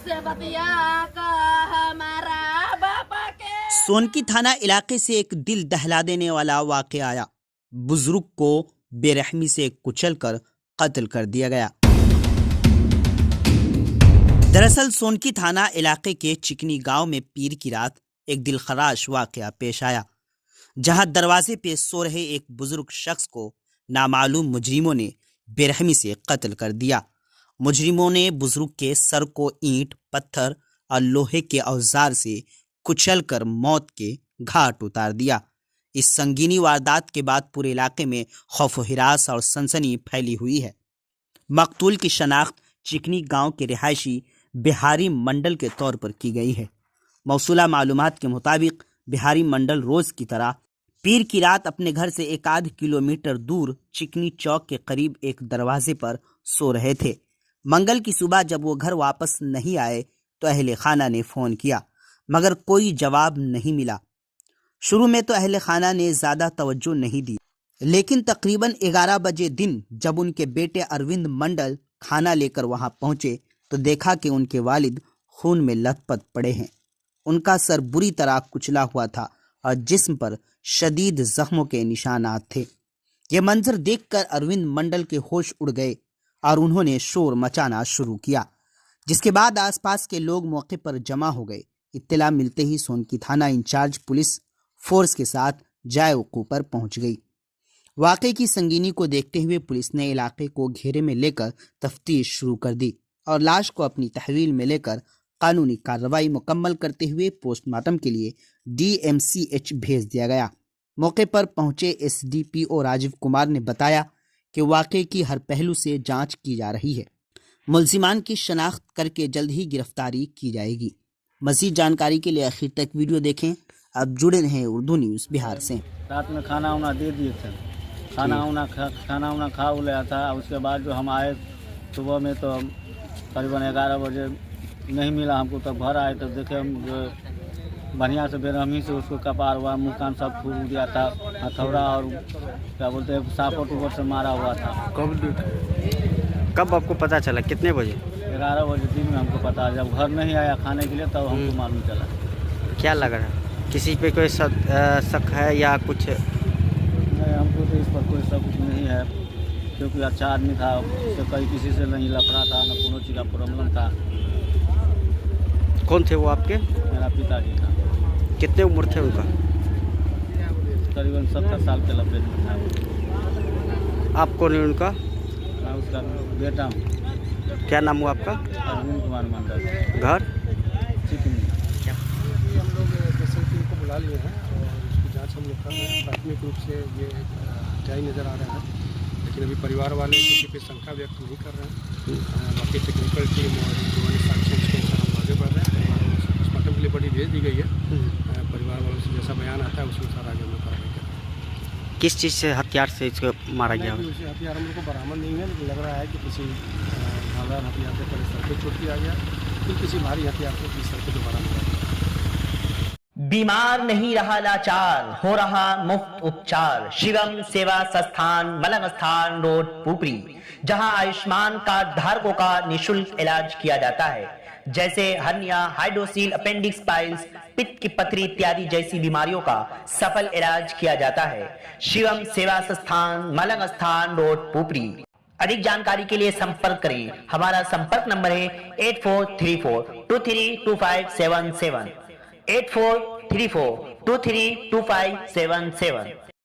से बतिया का हमारा बाबा के। सोनकी थाना इलाके से एक दिल दहला देने वाला वाकया आया। बुजुर्ग को बेरहमी से कुचलकर कत्ल कर दिया गया। दरअसल सोनकी थाना इलाके के चिकनी गांव में पीर की रात एक दिलखराश वाकया पेश आया, जहां दरवाजे पे सो रहे एक बुजुर्ग शख्स को नामालूम मुजरिमों ने बेरहमी से कत्ल कर दिया। मुजरिमों ने बुजुर्ग के सर को ईंट, पत्थर और लोहे के औजार से कुचलकर मौत के घाट उतार दिया। इस संगीनी वारदात के बाद पूरे इलाके में खौफ व हिरास और सनसनी फैली हुई है। मकतूल की शनाख्त चिकनी गांव के रिहायशी बिहारी मंडल के तौर पर की गई है। मौसूला मालूमात के मुताबिक बिहारी मंडल रोज की तरह पीर की रात अपने घर से 1 किलोमीटर दूर चिकनी चौक के करीब एक दरवाजे पर सो रहे थे। मंगल की सुबह जब वो घर वापस नहीं आए तो अहले खाना ने फोन किया, मगर कोई जवाब नहीं मिला। शुरू में तो अहले खाना ने ज्यादा तवज्जो नहीं दी, लेकिन तकरीबन 11 बजे दिन जब उनके बेटे अरविंद मंडल खाना लेकर वहां पहुंचे तो देखा कि उनके वालिद खून में लथपथ पड़े हैं। उनका सर बुरी तरह कुचला हुआ था और जिस्म पर शदीद जख्मों के निशानात थे। ये मंजर देखकर अरविंद मंडल के होश उड़ गए और उन्होंने शोर मचाना शुरू किया, जिसके बाद आसपास के लोग मौके पर जमा हो गए। इत्तला मिलते ही सोनकी थाना इंचार्ज पुलिस फोर्स के साथ जाए वकूं पर पहुंच गई। वाकई की संगीनी को देखते हुए पुलिस ने इलाके को घेरे में लेकर तफ्तीश शुरू कर दी और लाश को अपनी तहवील में लेकर कानूनी कार्रवाई मुकम्मल करते हुए पोस्टमार्टम के लिए DMCH भेज दिया गया। मौके पर पहुंचे SDPO राजीव कुमार ने बताया कि वाकई की हर पहलू से जांच की जा रही है। मुल्जिमान की शनाख्त करके जल्द ही गिरफ्तारी की जाएगी। मज़ीद जानकारी के लिए आखिर तक वीडियो देखें। अब जुड़े रहें उर्दू न्यूज़ बिहार से। रात में खाना वाना दे दिए थे, खाना वाना खा लिया था। उसके बाद जो हम आए सुबह में तो करीबन 11 बजे नहीं मिला हमको, तब घर आए तो देखे हम जो बढ़िया से बेरहमी से उसको कपार हुआ, मुँह कान सब फूल दिया था, हथौड़ा और क्या बोलते हैं सापट ऊपर से मारा हुआ था। कब आपको पता चला? कितने बजे? 11 बजे दिन में हमको पता, जब घर नहीं आया खाने के लिए तब हमको मालूम चला। क्या लग रहा है? किसी पे कोई शक है या कुछ? नहीं, हमको तो इस पर कोई शक नहीं है, क्योंकि अच्छा आदमी था, उससे कहीं किसी से नहीं लफड़ा था, न कोनो चीज़ का प्रॉब्लम था। कौन थे वो आपके? मेरा पिताजी था। कितने उम्र थे उनका? करीबन 70 साल के लपेट में था। आप कौन है उनका? मैं उसका बेटा हूँ। क्या नाम हुआ आपका? अरविंद कुमार मंडल। घर? चिकनी। हम लोग जैसे कि उनको बुला लिए हैं और उसकी जांच हम लोग कर रहे हैं। प्राथमिक रूप से ये जायज़ नज़र आ रहा है, लेकिन अभी परिवार वाले किसी पे शंका व्यक्त नहीं कर रहे हैं। बाकी टेक्निकल टीम और जो साक्ष्य उसके अनुसार हम आगे बढ़ रहे हैं। पोस्टमार्टम के लिए बड़ी भेज दी गई है। परिवार वालों से जैसा बयान आता है उसके अनुसार आगे हम लोग कार्रवाई कर रहे हैं। किस चीज़ से हथियार से इसको मारा गया? उसे हथियार हम लोग को बरामद नहीं है, लेकिन लग रहा है कि किसी धारदार हथियार से पहले सर पे चोट किया गया, फिर किसी भारी हथियार से किसी सर पे दोबारा मारा गया। बीमार नहीं रहा लाचार, हो रहा मुफ्त उपचार। शिवम सेवा संस्थान, मलंग स्थान रोड, पुपरी, जहां आयुष्मान कार्ड धारकों का निशुल्क इलाज किया जाता है, जैसे हर्निया, हाइड्रोसील, अपेंडिक्स, पाइल्स, पित्त की पथरी इत्यादि जैसी बीमारियों का सफल इलाज किया जाता है। शिवम सेवा संस्थान, मलंग स्थान रोड, पुपरी। अधिक जानकारी के लिए संपर्क करें। हमारा संपर्क नंबर है 8434232577, 8434232577।